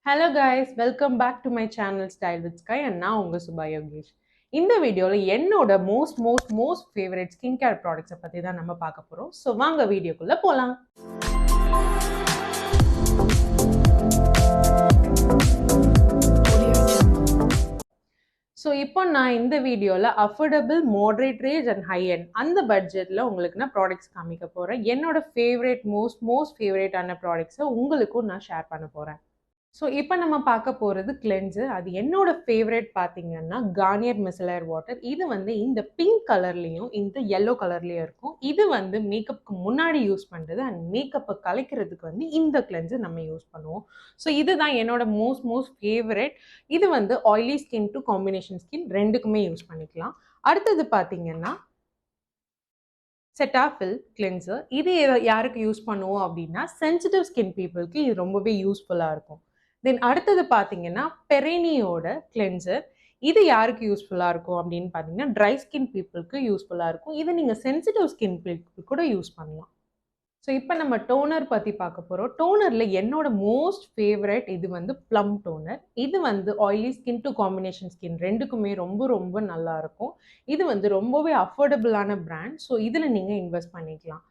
Hello guys, welcome back to my channel Style with Sky and now unga Subha Yogesh. In the video la ennoda most favorite skincare products பத்தி தான் நம்ம பார்க்க போறோம். So வாங்க வீடியோக்குள்ள போலாம். So இப்போ நான் இந்த வீடியோல affordable, moderate range and high end அந்த பட்ஜெட்ல உங்களுக்கு நான் products காமிக்க போறேன். என்னோட favorite most favorite ஆன products உங்களுக்கும் நான் ஷேர் பண்ண போறேன். So, இப்போ நம்ம பார்க்க போறது cleanser. அது என்னோட ஃபேவரட் பாத்தீங்கன்னா Garnier Micellar Water. இது வந்து இந்த பிங்க் கலர்லயும் இந்த yellow கலர்லயும் இருக்கும். இது வந்து மேக்கப்புக்கு முன்னாடி யூஸ் பண்றது and மேக்கப்பை கலைக்கிறதுக்கு வந்து இந்த cleanser நம்ம யூஸ் பண்ணுவோம். So, இதுதான் என்னோட most ஃபேவரட். இது வந்து oily skin to combination skin ரெண்டுக்குமே யூஸ் பண்ணிக்கலாம். அடுத்தது பாத்தீங்கன்னா Cetaphil cleanser. இது யாருக்கு யூஸ் பண்ணுவோம் அப்படின்னா sensitive skin peopleக்கு இது ரொம்பவே யூஸ்ஃபுல்லா இருக்கும். தென் அடுத்தது பார்த்தீங்கன்னா பெரேனியோட கிளென்சர். இது யாருக்கு யூஸ்ஃபுல்லாக இருக்கும் அப்படின்னு பார்த்தீங்கன்னா ட்ரை ஸ்கின் பீப்புளுக்கு யூஸ்ஃபுல்லாக இருக்கும். இது நீங்கள் சென்சிட்டிவ் ஸ்கின் பீப்புள் கூட யூஸ் பண்ணலாம். ஸோ இப்போ நம்ம டோனர் பற்றி பார்க்க போகிறோம். டோனரில் என்னோட மோஸ்ட் ஃபேவரட் இது வந்து ப்ளம் டோனர். இது வந்து oily skin to combination skin ரெண்டுக்குமே ரொம்ப நல்லா இருக்கும். இது வந்து ரொம்பவே அஃபோர்டபுளான பிராண்ட். ஸோ இதில் நீங்கள் இன்வெஸ்ட் பண்ணிக்கலாம்.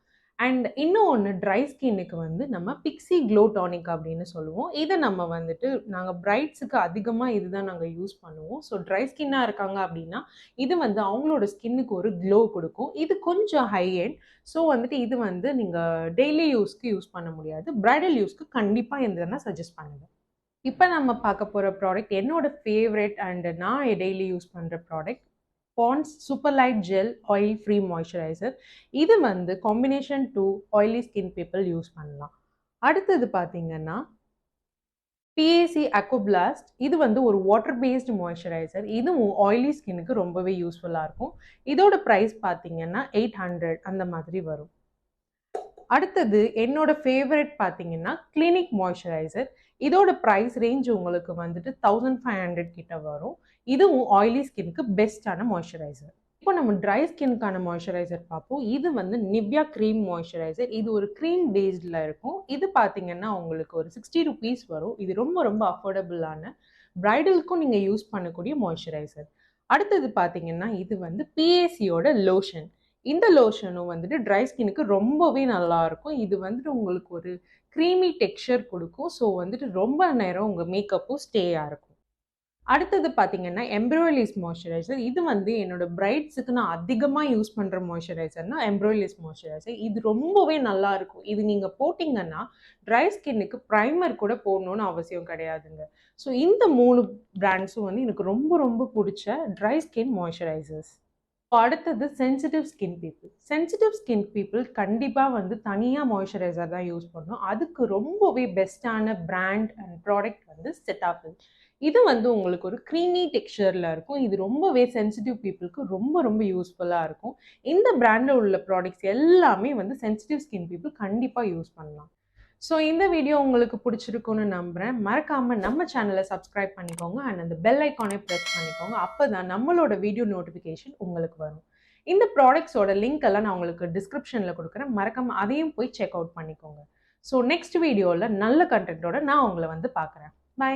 அண்ட் இன்னொன்று ட்ரை ஸ்கின்னுக்கு வந்து நம்ம பிக்ஸி க்ளோ டானிக் அப்படின்னு சொல்லுவோம். இதை நம்ம வந்துட்டு நாங்கள் பிரைட்ஸுக்கு அதிகமாக இதுதான் நாங்கள் யூஸ் பண்ணுவோம். ஸோ ட்ரை ஸ்கின்னாக இருக்காங்க அப்படின்னா இது வந்து அவங்களோட ஸ்கின்னுக்கு ஒரு க்ளோ கொடுக்கும். இது கொஞ்சம் ஹை எண்ட். ஸோ வந்துட்டு இது வந்து நீங்கள் டெய்லி யூஸ்க்கு யூஸ் பண்ண முடியாது. பிரைடல் யூஸ்க்கு கண்டிப்பாக இந்த சஜஸ்ட் பண்ணுவேன். இப்போ நம்ம பார்க்க போகிற ப்ராடக்ட் என்னோட ஃபேவரட் அண்ட் நான் டெய்லி யூஸ் பண்ணுற product Pond's Superlight Gel Oil Free Moisturiser. இது வந்து combination to oily skin people use பண்ணலாம். அடுத்தது பார்த்தீங்கன்னா PAC Aquablast. இது வந்து ஒரு வாட்டர் பேஸ்ட் மாய்ஸ்சரைசர். இதுவும் ஆயிலி ஸ்கின்னுக்கு ரொம்பவே யூஸ்ஃபுல்லாக இருக்கும். இதோட ப்ரைஸ் பார்த்தீங்கன்னா 800 அந்த மாதிரி வரும். அடுத்தது என்னோட ஃபேவரட் பார்த்தீங்கன்னா Clinique Moisturiser. இதோட ப்ரைஸ் ரேஞ்ச் உங்களுக்கு வந்துட்டு 1500 கிட்ட வரும். இதுவும் ஆயிலி ஸ்கின்னுக்கு பெஸ்டான மாய்ஸ்சரைசர். இப்போ நம்ம ட்ரை ஸ்கின்னுக்கான மாய்ஸ்சரைசர் பார்ப்போம். இது வந்து Nivea creme மாய்ஸ்சரைசர். இது ஒரு க்ரீம் பேஸ்டில் இருக்கும். இது பார்த்தீங்கன்னா உங்களுக்கு ஒரு 60 rupees வரும். இது ரொம்ப அஃபோர்டபுளான பிரைடலுக்கும் நீங்கள் யூஸ் பண்ணக்கூடிய மாய்ஸ்சரைசர். அடுத்தது பார்த்தீங்கன்னா இது வந்து PACயோட லோஷன். இந்த லோஷனும் வந்துட்டு ட்ரை ஸ்கின்னுக்கு ரொம்பவே நல்லா இருக்கும். இது வந்துட்டு உங்களுக்கு ஒரு க்ரீமி டெக்ஸ்சர் கொடுக்கும். ஸோ வந்துட்டு ரொம்ப நேரம் உங்கள் மேக்கப்பும் ஸ்டேயாக இருக்கும். அடுத்தது பார்த்தீங்கன்னா Embryolisse Moisturiser. இது வந்து என்னோட பிரைட்ஸுக்கு நான் அதிகமாக யூஸ் பண்ணுற மாய்ஸ்சரைசர்னா Embryolisse Moisturiser. இது ரொம்பவே நல்லா இருக்கும். இது நீங்கள் போட்டிங்கன்னா ட்ரை ஸ்கின்னுக்கு ப்ரைமர் கூட போடணும்னு அவசியம் கிடையாதுங்க. ஸோ இந்த 3 பிராண்ட்ஸும் வந்து எனக்கு ரொம்ப பிடிச்ச ட்ரை ஸ்கின் மாய்ஸ்சரைசர்ஸ். அடுத்தது sensitive skin people. Sensitive skin people கண்டிப்பாக வந்து தனியாக மாய்ஸ்சரைசர் தான் யூஸ் பண்ணணும். அதுக்கு ரொம்பவே பெஸ்ட்டான பிராண்ட் அண்ட் ப்ராடக்ட் வந்து Cetaphil. இது வந்து உங்களுக்கு ஒரு க்ரீமி டெக்ஸ்சரில் இருக்கும். இது ரொம்பவே சென்சிட்டிவ் பீப்புளுக்கு ரொம்ப யூஸ்ஃபுல்லாக இருக்கும். இந்த பிராண்டில் உள்ள ப்ராடக்ட்ஸ் எல்லாமே வந்து சென்சிட்டிவ் ஸ்கின் பீப்புள் கண்டிப்பாக யூஸ் பண்ணலாம். ஸோ இந்த வீடியோ உங்களுக்கு பிடிச்சிருக்குன்னு நம்புகிறேன். மறக்காமல் நம்ம சேனலை சப்ஸ்கிரைப் பண்ணிக்கோங்க அண்ட் அந்த பெல் ஐக்கானை ப்ரெஸ் பண்ணிக்கோங்க. அப்போ தான் நம்மளோட வீடியோ நோட்டிஃபிகேஷன் உங்களுக்கு வரும். இந்த ப்ராடக்ட்ஸோட லிங்க் எல்லாம் நான் உங்களுக்கு டிஸ்கிரிப்ஷனில் கொடுக்குறேன். மறக்காமல் அதையும் போய் செக் அவுட் பண்ணிக்கோங்க. ஸோ நெக்ஸ்ட் வீடியோவில் நல்ல கண்டென்ட்டோட நான் உங்களை வந்து பார்க்குறேன். பை.